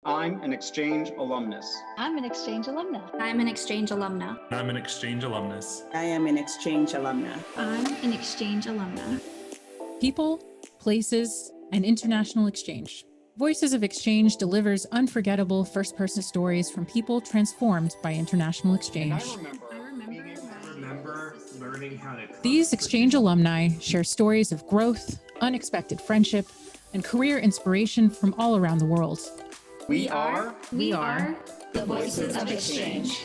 I'm an exchange alumnus. I'm an exchange alumna. I'm an exchange alumna. I'm an exchange alumnus. I am an exchange alumna. I'm an exchange alumna. People, places, and international exchange. Voices of Exchange delivers unforgettable first-person stories from people transformed by international exchange. I remember learning how to cook. These exchange alumni share stories of growth, unexpected friendship, and career inspiration from all around the world. We are the Voices of Exchange.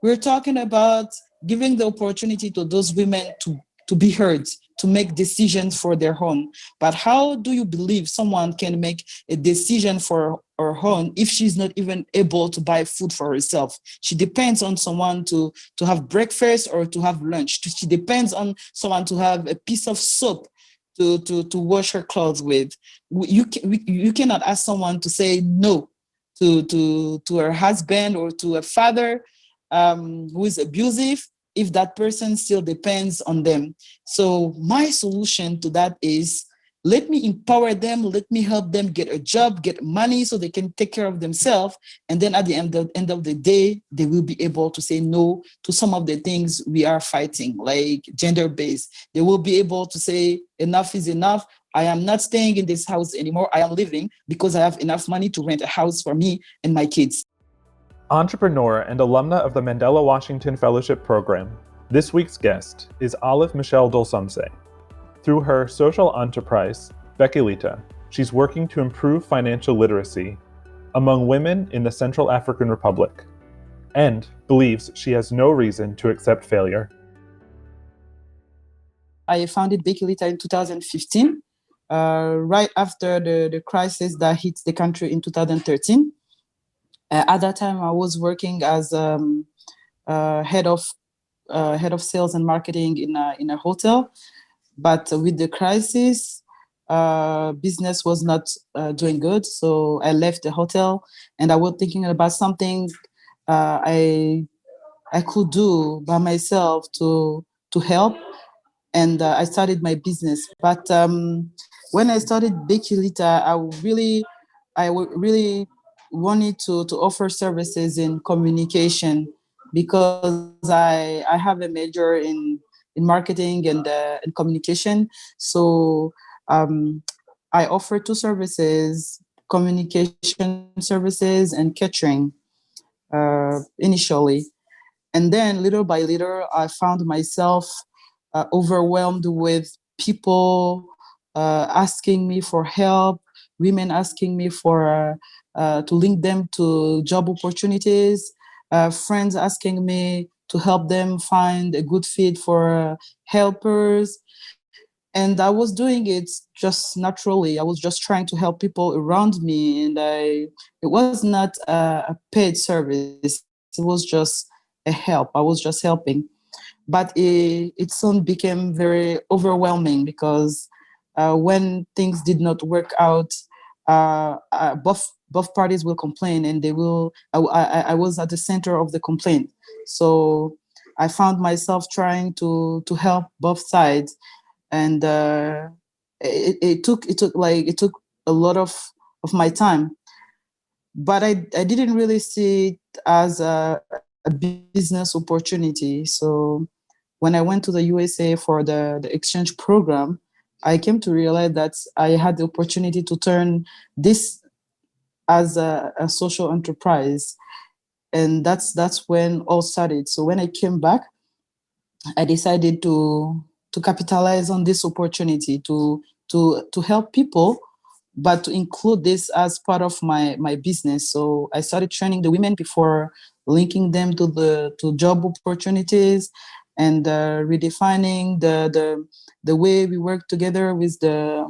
We're talking about giving the opportunity to those women to be heard, to make decisions for their own. But how do you believe someone can make a decision for her own if she's not even able to buy food for herself? She depends on someone to have breakfast or to have lunch. She depends on someone to have a piece of soap to wash her clothes with. You cannot ask someone to say no to her husband or to a father who is abusive if that person still depends on them. So my solution to that is, let me empower them, let me help them get a job, get money so they can take care of themselves. And then at the end of the day, they will be able to say no to some of the things we are fighting, like gender-based. They will be able to say enough is enough. I am not staying in this house anymore. I am leaving because I have enough money to rent a house for me and my kids. Entrepreneur and alumna of the Mandela Washington Fellowship Program, this week's guest is Olive Michele Dol-Somse. Through her social enterprise, Bekilita, she's working to improve financial literacy among women in the Central African Republic and believes she has no reason to accept failure. I founded Bekilita in 2015, right after the crisis that hit the country in 2013. At that time, I was working as head of sales and marketing in a hotel. But with the crisis, business was not doing good. So I left the hotel, and I was thinking about something I could do by myself to help. And I started my business. But when I started Bekilita, I really wanted to offer services in communication, because I have a major in marketing and communication. So I offer two services: communication services and catering initially. And then little by little, I found myself overwhelmed with people asking me for help, women asking me for to link them to job opportunities, friends asking me to help them find a good fit for helpers. And I was doing it just naturally. I was just trying to help people around me. And it was not a paid service. It was just a help. I was just helping. But it soon became very overwhelming, because when things did not work out, both parties will complain, and they will. I was at the center of the complaint, so I found myself trying to help both sides, and it took a lot of my time, but I didn't really see it as a business opportunity. So when I went to the USA for the exchange program, I came to realize that I had the opportunity to turn this as a social enterprise. And that's when all started. So when I came back, I decided to capitalize on this opportunity to help people, but to include this as part of my business. So I started training the women before linking them to job opportunities, and redefining the way we work together with the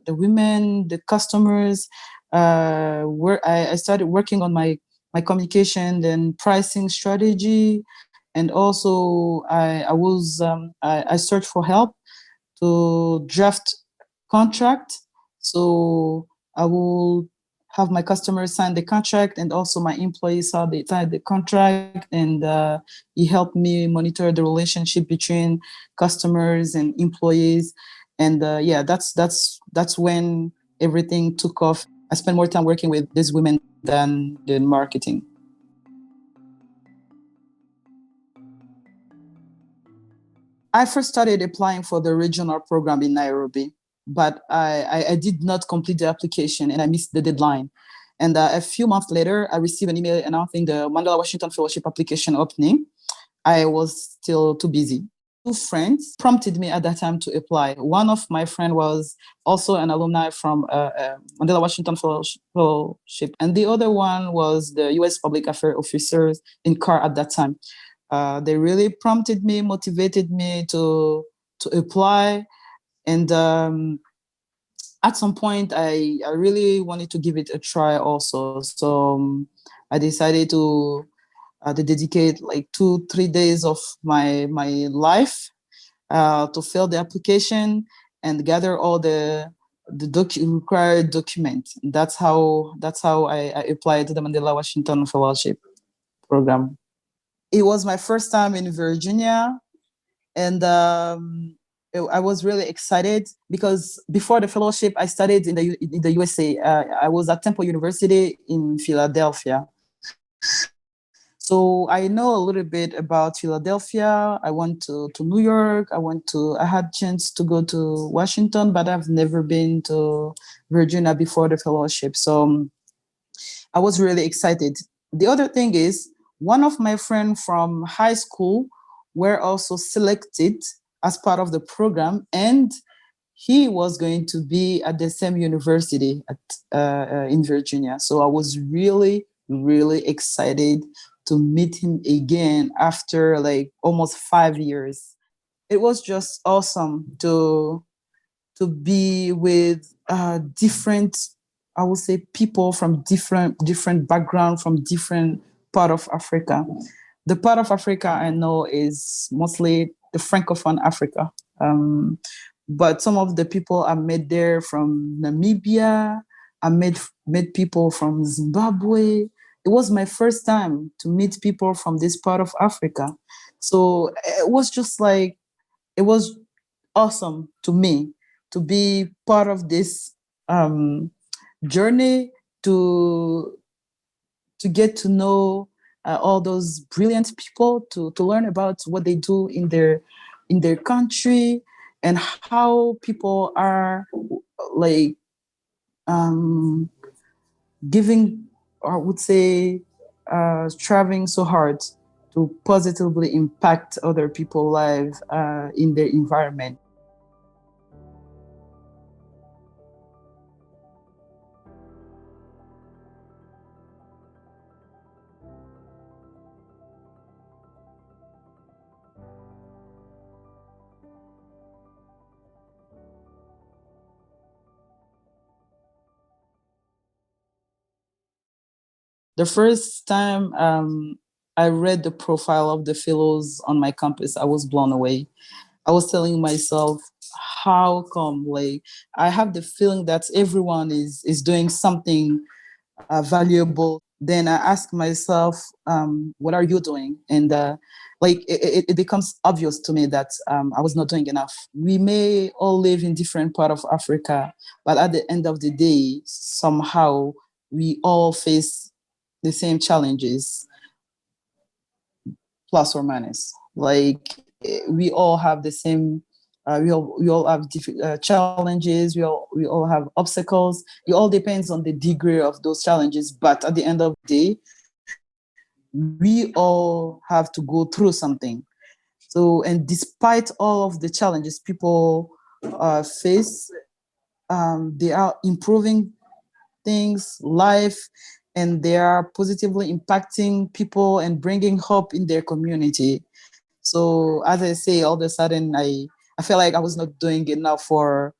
women, the customers. Where I started working on my communication and pricing strategy, and also I searched for help to draft contract. So I will have my customers sign the contract, and also my employees sign the contract, and he helped me monitor the relationship between customers and employees. And yeah, that's when everything took off. I spent more time working with these women than the marketing. I first started applying for the regional program in Nairobi, but I did not complete the application and I missed the deadline. And a few months later, I received an email announcing the Mandela Washington Fellowship application opening. I was still too busy. Two friends prompted me at that time to apply. One of my friend was also an alumni from Mandela Washington Fellowship, and the other one was the U.S. Public Affairs officers in CAR at that time. They really prompted me, motivated me to apply, and at some point, I really wanted to give it a try also. So I decided to dedicate like 2-3 days of my life to fill the application and gather all the required documents. That's how I applied to the Mandela Washington Fellowship program. It was my first time in Virginia, and I was really excited because before the fellowship, I studied in the USA. I was at Temple University in Philadelphia. So I know a little bit about Philadelphia. I went to New York. I had chance to go to Washington, but I've never been to Virginia before the fellowship. So I was really excited. The other thing is one of my friends from high school were also selected as part of the program, and he was going to be at the same university in Virginia. So I was really, really excited to meet him again after like almost 5 years. It was just awesome to be with different, I would say, people from different background, from different part of Africa. The part of Africa I know is mostly the Francophone Africa. But some of the people I met there from Namibia, I met people from Zimbabwe. It was my first time to meet people from this part of Africa. So it was just like, it was awesome to me to be part of this journey to get to know all those brilliant people, to learn about what they do in their country and how people are like giving, or I would say, striving so hard to positively impact other people's lives in their environment. The first time I read the profile of the fellows on my campus, I was blown away. I was telling myself, how come? Like, I have the feeling that everyone is doing something valuable. Then I ask myself, what are you doing? And like it becomes obvious to me that I was not doing enough. We may all live in different part of Africa, but at the end of the day, somehow we all face the same challenges, plus or minus. Like we all have the same. We all have different challenges. We all have obstacles. It all depends on the degree of those challenges. But at the end of the day, we all have to go through something. So, and despite all of the challenges people face, they are improving things, life, and they are positively impacting people and bringing hope in their community. So as I say, all of a sudden, I feel like I was not doing enough for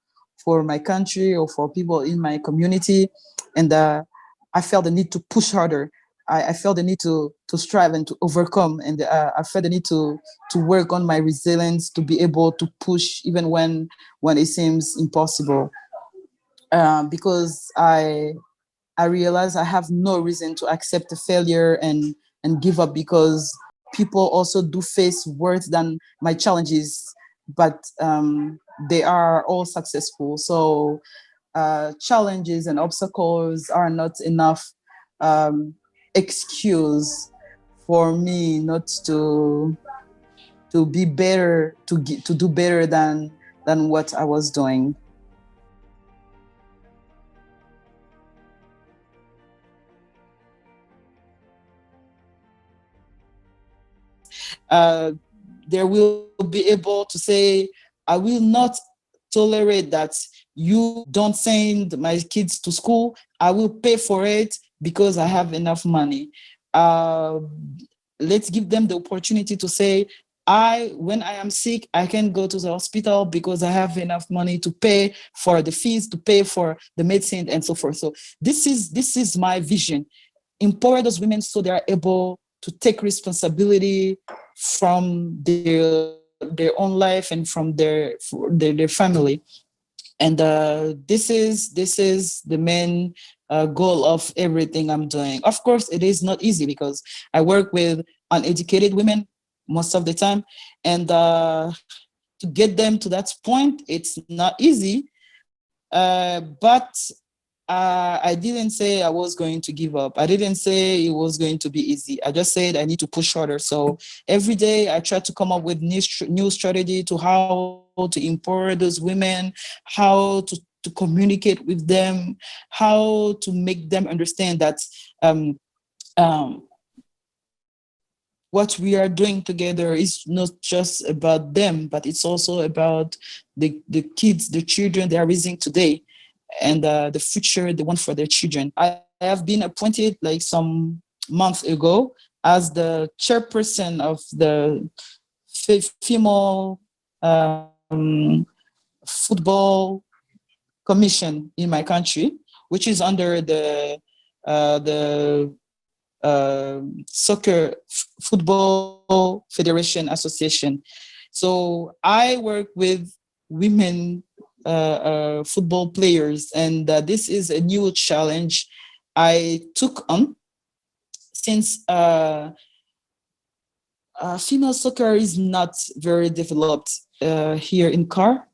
my country or for people in my community, and I felt the need to push harder. I felt the need to strive and to overcome, and I felt the need to work on my resilience to be able to push even when it seems impossible. Because I realized I have no reason to accept the failure and give up, because people also do face worse than my challenges. but they are all successful. So challenges and obstacles are not enough um, excuse for me not to be better, to do better than what I was doing. Uh, they will be able to say, I will not tolerate that you don't send my kids to school. I will pay for it because I have enough money. Uh, let's give them the opportunity to say, when I am sick, I can go to the hospital because I have enough money to pay for the fees, to pay for the medicine, and so forth. So this is my vision. Empower those women so they are able to take responsibility from their own life and from their family. And this is the main goal of everything I'm doing. Of course, it is not easy because I work with uneducated women most of the time, and to get them to that point, it's not easy. But I didn't say I was going to give up. I didn't say it was going to be easy. I just said I need to push harder. So every day I try to come up with new strategy to how to empower those women, how to communicate with them, how to make them understand that um, um, what we are doing together is not just about them, but it's also about the kids, the children they are raising today, and the future they want for their children. I have been appointed like some months ago as the chairperson of the female football commission in my country, which is under the soccer football federation association. So I work with women football players, and this is a new challenge I took on since female soccer is not very developed here in CAR.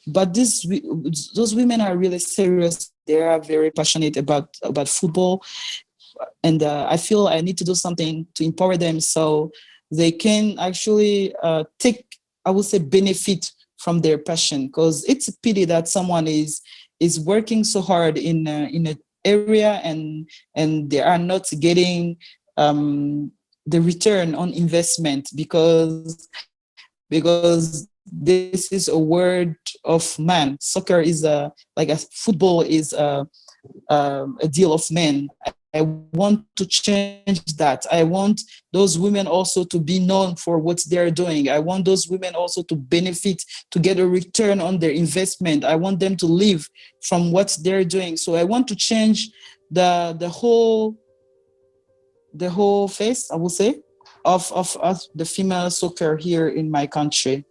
But those women are really serious. They are very passionate about football, and I feel I need to do something to empower them so they can actually take, I would say, benefit from their passion. Because it's a pity that someone is working so hard in an area and they are not getting the return on investment because this is a word of man. Soccer is like a football is a deal of men. I want to change that. I want those women also to be known for what they're doing. I want those women also to benefit, to get a return on their investment. I want them to live from what they're doing. So I want to change the whole face, I would say, of the female soccer here in my country.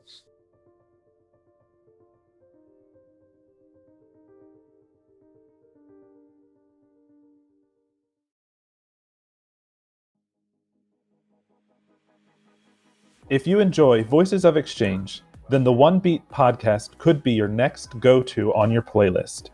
If you enjoy Voices of Exchange, then the One Beat podcast could be your next go-to on your playlist.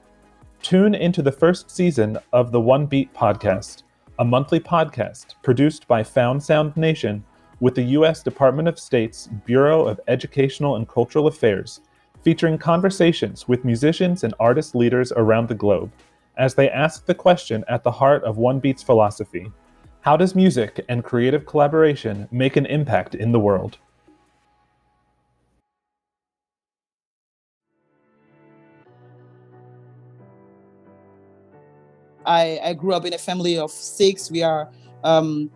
Tune into the first season of the One Beat podcast, a monthly podcast produced by Found Sound Nation with the U.S. Department of State's Bureau of Educational and Cultural Affairs, featuring conversations with musicians and artist leaders around the globe as they ask the question at the heart of One Beat's philosophy: how does music and creative collaboration make an impact in the world? I grew up in a family of six. We are um,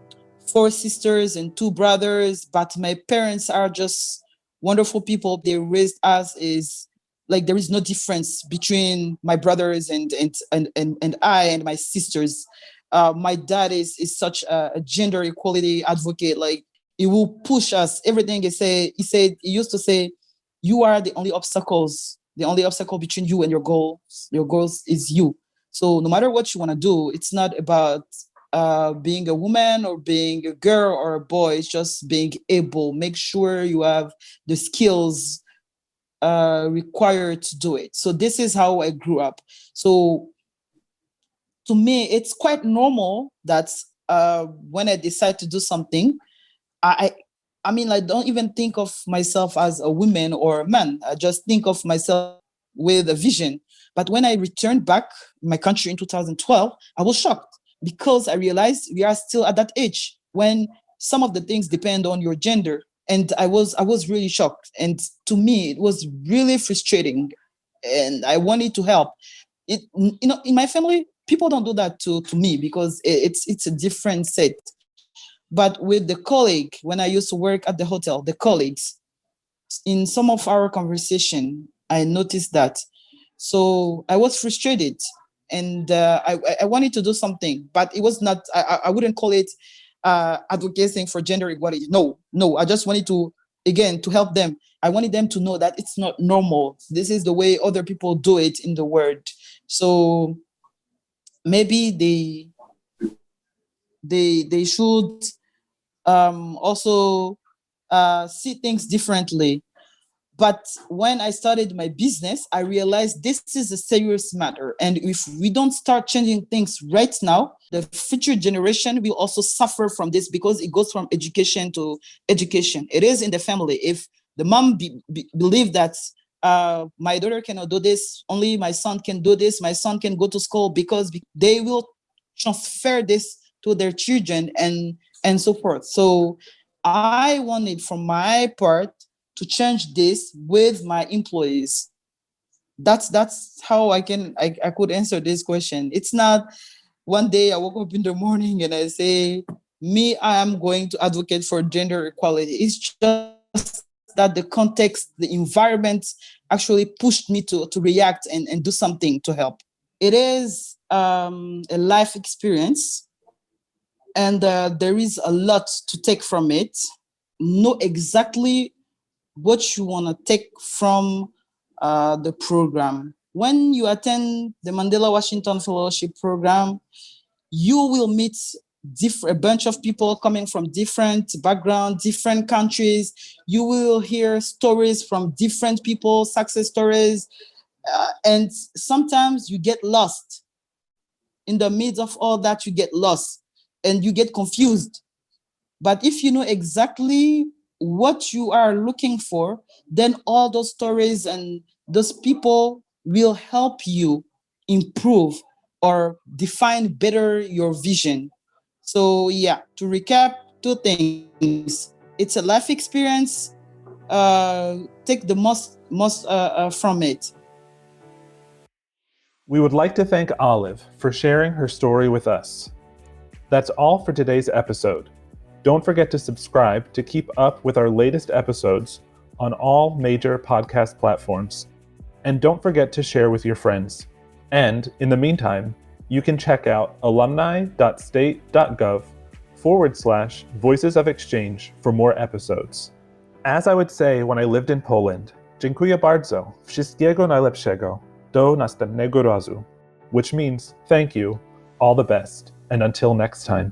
four sisters and two brothers, but my parents are just wonderful people. They raised us is like there is no difference between my brothers and I and my sisters. My dad is such a gender equality advocate. Like he will push us. Everything he used to say, you are the only obstacles. The only obstacle between you and your goals. Your goals is you. So no matter what you want to do, it's not about being a woman or being a girl or a boy. It's just being able. Make sure you have the skills required to do it. So this is how I grew up. So to me, it's quite normal that when I decide to do something, I I mean, I don't even think of myself as a woman or a man. I just think of myself with a vision. But when I returned back my country in 2012, I was shocked because I realized we are still at that age when some of the things depend on your gender. And I was really shocked. And to me, it was really frustrating. And I wanted to help. In my family, people don't do that to me because it's a different set. But with the colleague, when I used to work at the hotel, the colleagues, in some of our conversation, I noticed that. So I was frustrated, and I wanted to do something, but it was not. I wouldn't call it advocating for gender equality. No, no. I just wanted to, again, to help them. I wanted them to know that it's not normal. This is the way other people do it in the world. So maybe they should also see things differently. But when I started my business, I realized this is a serious matter. And if we don't start changing things right now, the future generation will also suffer from this because it goes from education to education. It is in the family. If the mom believe that my daughter cannot do this, only my son can do this, my son can go to school, because they will transfer this to their children and so forth. So I wanted, from my part, to change this with my employees. That's how I could answer this question. It's not one day I woke up in the morning and I say, me, I am going to advocate for gender equality. It's just that the context, the environment actually pushed me to react and do something to help. It is a life experience, and there is a lot to take from it. Know exactly what you want to take from the program. When you attend the Mandela Washington Fellowship Program, you will meet a bunch of people coming from different backgrounds, different countries. You will hear stories from different people, success stories, and sometimes you get lost. In the midst of all that, you get lost and you get confused. But if you know exactly what you are looking for, then all those stories and those people will help you improve or define better your vision. So yeah, to recap, two things. It's a life experience. Take the most from it. We would like to thank Olive for sharing her story with us. That's all for today's episode. Don't forget to subscribe to keep up with our latest episodes on all major podcast platforms. And don't forget to share with your friends. And in the meantime, you can check out alumni.state.gov/Voices of Exchange for more episodes. As I would say when I lived in Poland, dziękuję bardzo, wszystkiego najlepszego, do następnego razu, which means thank you, all the best, and until next time.